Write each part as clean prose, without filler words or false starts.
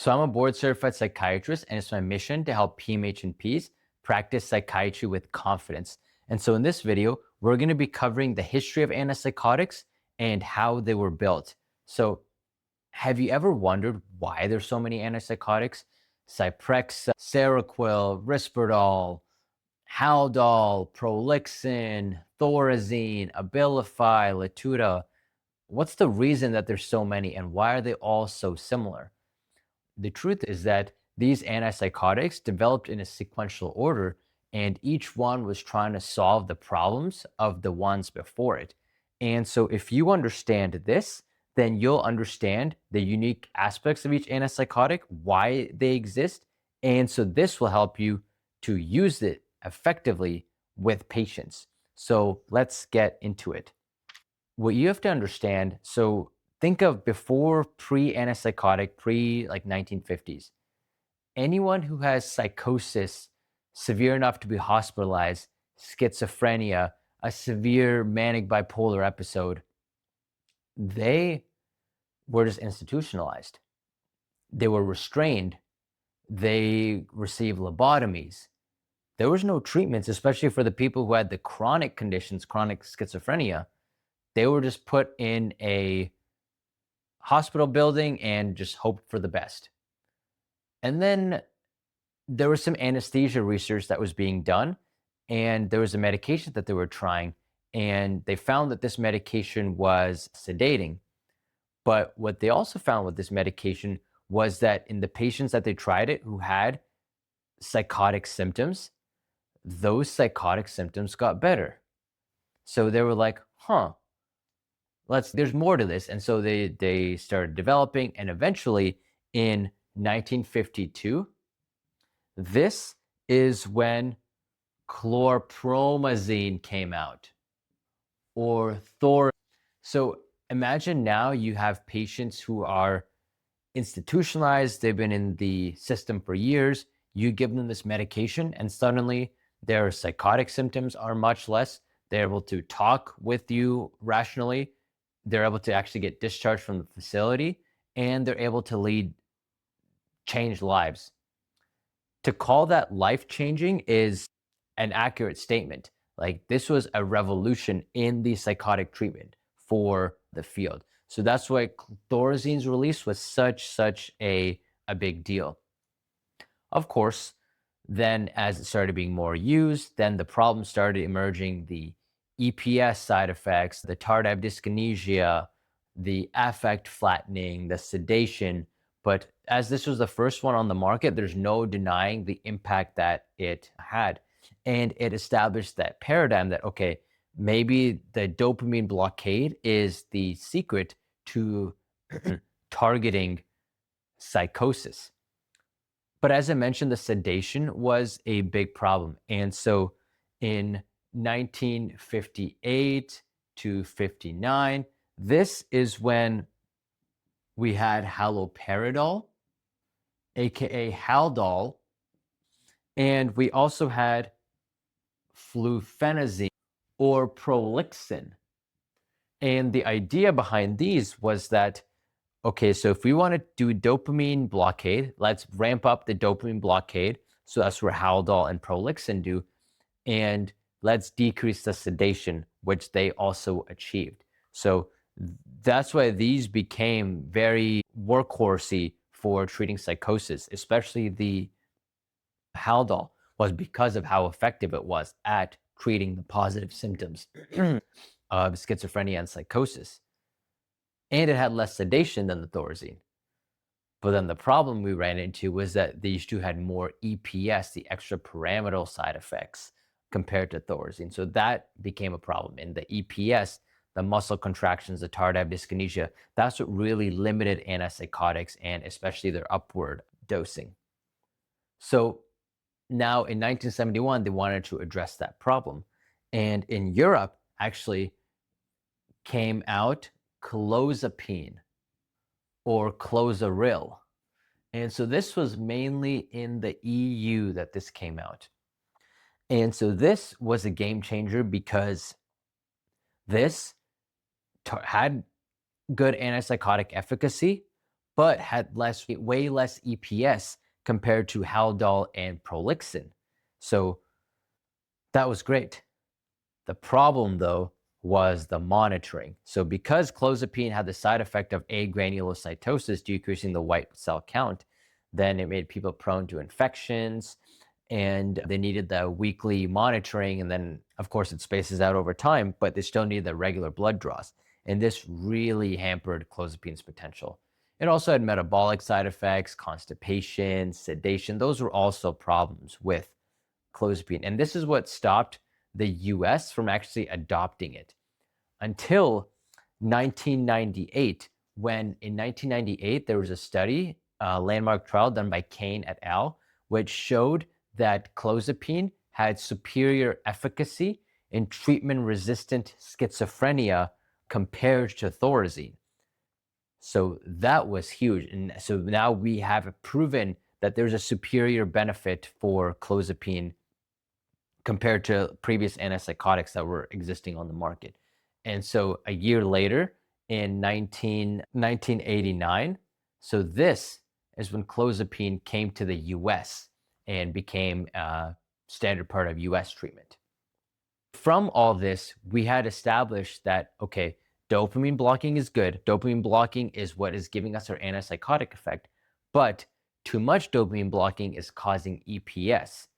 So I'm a board certified psychiatrist, and it's my mission to help PMHNPs practice psychiatry with confidence. And so in this video, we're going to be covering the history of antipsychotics and how they were built. So have you ever wondered why there's so many antipsychotics? Zyprexa, Seroquel, Risperdal, Haldol, Prolixin, Thorazine, Abilify, Latuda. What's the reason that there's so many, and why are they all so similar? The truth is that these antipsychotics developed in a sequential order, and each one was trying to solve the problems of the ones before it. And so, if you understand this, then you'll understand the unique aspects of each antipsychotic, why they exist. And so, this will help you to use it effectively with patients. So, let's get into it. What you have to understand, so think of before pre-antipsychotic, pre like 1950s. Anyone who has psychosis severe enough to be hospitalized, schizophrenia, a severe manic bipolar episode, they were just institutionalized. They were restrained. They received lobotomies. There was no treatments, especially for the people who had the chronic conditions, chronic schizophrenia. They were just put in a hospital building and just hoped for the best. And then there was some anesthesia research that was being done, and there was a medication that they were trying, and they found that this medication was sedating. But what they also found with this medication was that in the patients that they tried it who had psychotic symptoms, those psychotic symptoms got better. So they were like, huh, there's more to this. And so they started developing, and eventually in 1952, this is when chlorpromazine came out, or Thor. So imagine now you have patients who are institutionalized, they've been in the system for years, you give them this medication, and suddenly their psychotic symptoms are much less. They're able to talk with you rationally. They're able to actually get discharged from the facility, and they're able to lead changed lives. To call that life changing is an accurate statement. Like, this was a revolution in the psychotic treatment for the field. So that's why Thorazine's release was such a big deal. Of course, then as it started being more used, then the problems started emerging, the EPS side effects, the tardive dyskinesia, the affect flattening, the sedation. But as this was the first one on the market, there's no denying the impact that it had. And it established that paradigm that, okay, maybe the dopamine blockade is the secret to targeting psychosis. But as I mentioned, the sedation was a big problem. And so in 1958 to 59, this is when we had haloperidol, aka Haldol, and we also had flufenazine or Prolixin. And the idea behind these was that, okay, so if we want to do dopamine blockade, let's ramp up the dopamine blockade. So that's where Haldol and Prolixin do. And let's decrease the sedation, which they also achieved. So that's why these became very workhorsey for treating psychosis, especially the Haldol, was because of how effective it was at treating the positive symptoms of schizophrenia and psychosis. And it had less sedation than the Thorazine. But then the problem we ran into was that these two had more EPS, the extrapyramidal side effects, compared to Thorazine. So that became a problem. In the EPS, the muscle contractions, the tardive dyskinesia, that's what really limited antipsychotics, and especially their upward dosing. So now in 1971, they wanted to address that problem. And in Europe, actually came out Clozapine or Clozaril. And so this was mainly in the EU that this came out. And so this was a game changer because this had good antipsychotic efficacy, but had way less EPS compared to Haldol and Prolixin. So that was great. The problem, though, was the monitoring. So because clozapine had the side effect of agranulocytosis, decreasing the white cell count, then it made people prone to infections, and they needed the weekly monitoring. And then, of course, it spaces out over time, but they still need the regular blood draws. And this really hampered clozapine's potential. It also had metabolic side effects, constipation, sedation. Those were also problems with clozapine. And this is what stopped the US from actually adopting it until 1998, when in 1998 there was a study, a landmark trial done by Kane et al., which showed that clozapine had superior efficacy in treatment-resistant schizophrenia compared to Thorazine. So that was huge. And so now we have proven that there's a superior benefit for clozapine compared to previous antipsychotics that were existing on the market. And so a year later, in 1989, so this is when clozapine came to the US and became a standard part of US treatment. From all this, we had established that, okay, dopamine blocking is good. Dopamine blocking is what is giving us our antipsychotic effect, but too much dopamine blocking is causing EPS.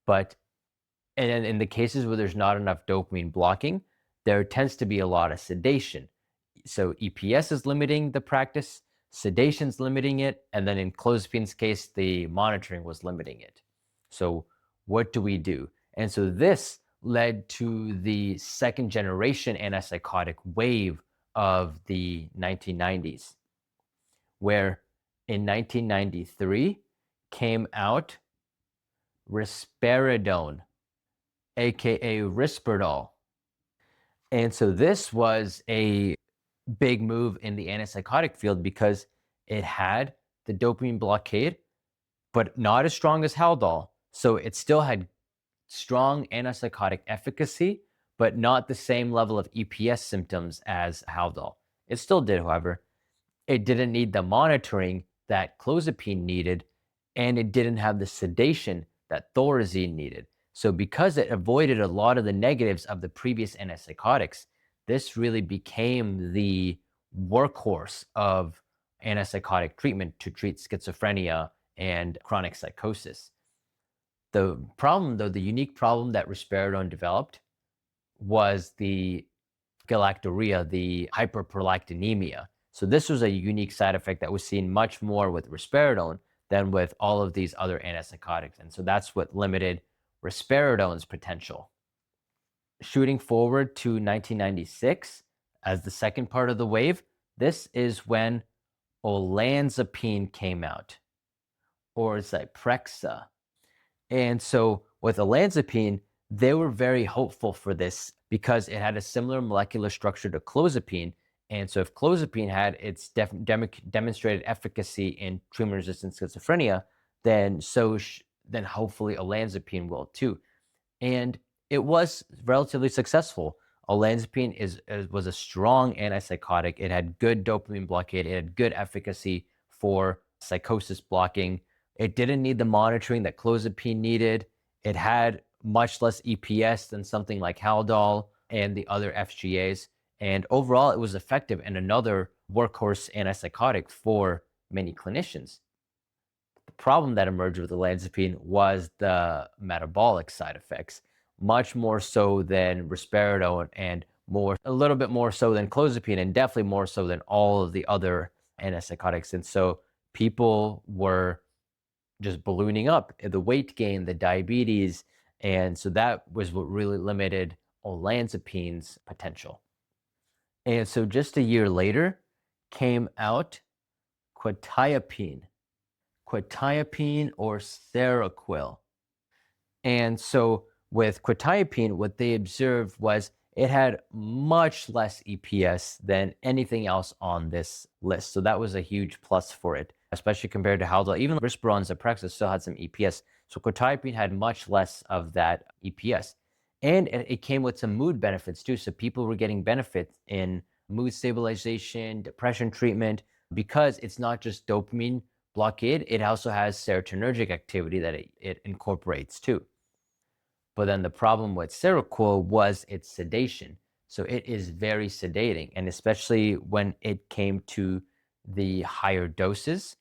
But and in the cases where there's not enough dopamine blocking, there tends to be a lot of sedation. So EPS is limiting the practice, sedation's limiting it, and then in clozapine's case, the monitoring was limiting it. So what do we do? And so this led to the second generation antipsychotic wave of the 1990s, where in 1993 came out risperidone, aka Risperdal. And so this was a big move in the antipsychotic field because it had the dopamine blockade, but not as strong as Haldol. So it still had strong antipsychotic efficacy, but not the same level of EPS symptoms as Haldol. It still did, however. It didn't need the monitoring that clozapine needed, and it didn't have the sedation that Thorazine needed. So because it avoided a lot of the negatives of the previous antipsychotics, this really became the workhorse of antipsychotic treatment to treat schizophrenia and chronic psychosis. The problem, though, the unique problem that risperidone developed was the galactorrhea, the hyperprolactinemia. So this was a unique side effect that was seen much more with risperidone than with all of these other antipsychotics. And so that's what limited risperidone's potential. Shooting forward to 1996 as the second part of the wave, this is when olanzapine came out, or Zyprexa. And so with olanzapine, they were very hopeful for this because it had a similar molecular structure to clozapine. And so if clozapine had its demonstrated efficacy in treatment-resistant schizophrenia, then then hopefully olanzapine will too. And it was relatively successful. Olanzapine was a strong antipsychotic. It had good dopamine blockade. It had good efficacy for psychosis blocking. It didn't need the monitoring that clozapine needed. It had much less EPS than something like Haldol and the other FGAs. And overall, it was effective and another workhorse antipsychotic for many clinicians. The problem that emerged with olanzapine was the metabolic side effects, much more so than risperidone and a little bit more so than clozapine, and definitely more so than all of the other antipsychotics. And so people were just ballooning up, the weight gain, the diabetes. And so that was what really limited olanzapine's potential. And so just a year later came out quetiapine or Seroquel. And so with quetiapine, what they observed was it had much less EPS than anything else on this list. So that was a huge plus for it, especially compared to Haldol. Even Risperdal and Zyprexa still had some EPS. So quetiapine had much less of that EPS. And it came with some mood benefits too. So people were getting benefits in mood stabilization, depression treatment. because it's not just dopamine blockade, it also has serotonergic activity that it incorporates too. But then the problem with Seroquel was its sedation. So it is very sedating, and especially when it came to the higher doses,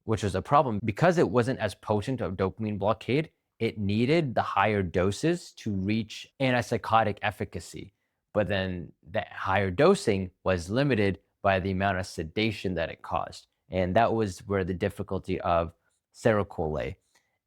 which was a problem because it wasn't as potent of dopamine blockade. It needed the higher doses to reach antipsychotic efficacy. But then that higher dosing was limited by the amount of sedation that it caused. And that was where the difficulty of Seroquel lay.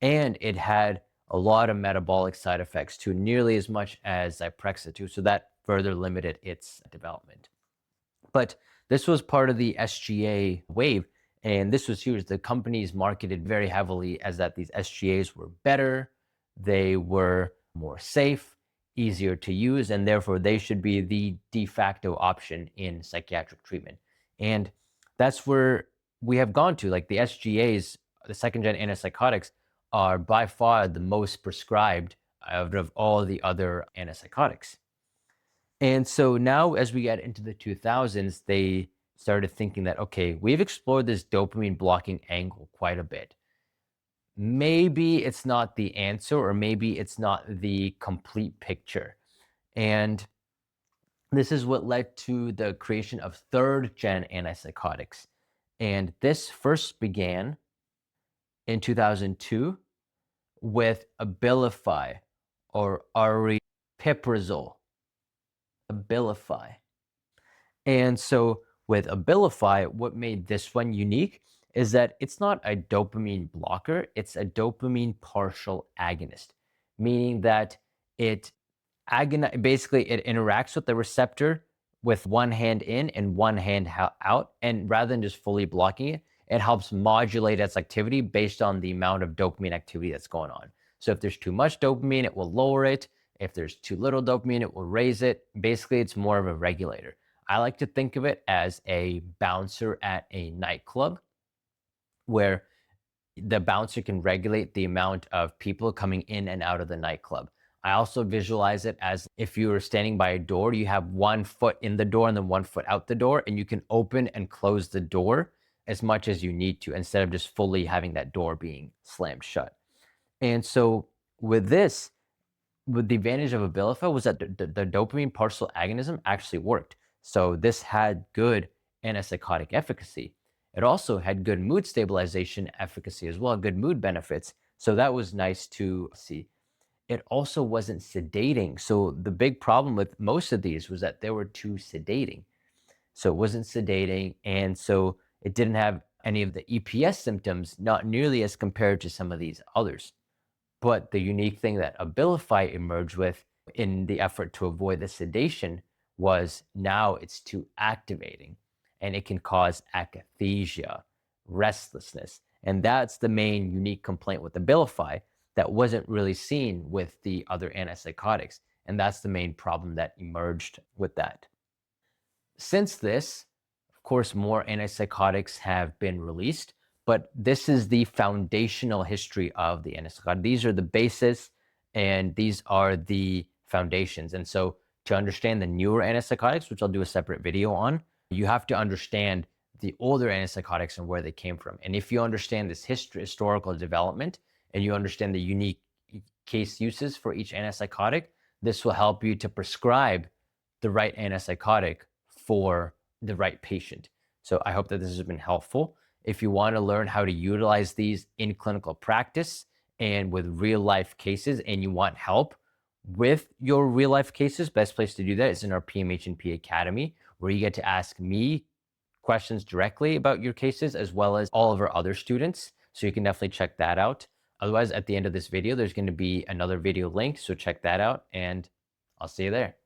And it had a lot of metabolic side effects too, nearly as much as Zyprexa too. So that further limited its development. But this was part of the SGA wave, and this was huge. The companies marketed very heavily as that these SGAs were better, they were more safe, easier to use, and therefore they should be the de facto option in psychiatric treatment. And that's where we have gone to. Like the SGAs, the second gen antipsychotics, are by far the most prescribed out of all the other antipsychotics. And so now, as we get into the 2000s, they started thinking that, okay, we've explored this dopamine blocking angle quite a bit. Maybe it's not the answer, or maybe it's not the complete picture. And this is what led to the creation of third gen antipsychotics. And this first began in 2002 with Abilify or aripiprazole. Abilify. And so with Abilify, what made this one unique is that it's not a dopamine blocker, it's a dopamine partial agonist, meaning that it basically it interacts with the receptor with one hand in and one hand out, and rather than just fully blocking it, it helps modulate its activity based on the amount of dopamine activity that's going on. So if there's too much dopamine, it will lower it. If there's too little dopamine, it will raise it. Basically, it's more of a regulator. I like to think of it as a bouncer at a nightclub where the bouncer can regulate the amount of people coming in and out of the nightclub. I also visualize it as if you were standing by a door, you have one foot in the door and then one foot out the door, and you can open and close the door as much as you need to instead of just fully having that door being slammed shut. And so with this, with the advantage of Abilify was that the dopamine partial agonism actually worked. So this had good antipsychotic efficacy. It also had good mood stabilization efficacy as well, good mood benefits. So that was nice to see. It also wasn't sedating. So the big problem with most of these was that they were too sedating. So it wasn't sedating. And so it didn't have any of the EPS symptoms, not nearly as compared to some of these others. But the unique thing that Abilify emerged with in the effort to avoid the sedation was now it's too activating, and it can cause akathisia, restlessness. And that's the main unique complaint with Abilify that wasn't really seen with the other antipsychotics. And that's the main problem that emerged with that. Since this, of course, more antipsychotics have been released, but this is the foundational history of the antipsychotic. These are the basis and these are the foundations. And so to understand the newer antipsychotics, which I'll do a separate video on, you have to understand the older antipsychotics and where they came from. And if you understand this historical development and you understand the unique case uses for each antipsychotic, this will help you to prescribe the right antipsychotic for the right patient. So I hope that this has been helpful. If you want to learn how to utilize these in clinical practice and with real life cases, and you want help with your real life cases, best place to do that is in our PMHNP Academy, where you get to ask me questions directly about your cases, as well as all of our other students. So you can definitely check that out. Otherwise, at the end of this video, there's going to be another video link. So check that out, and I'll see you there.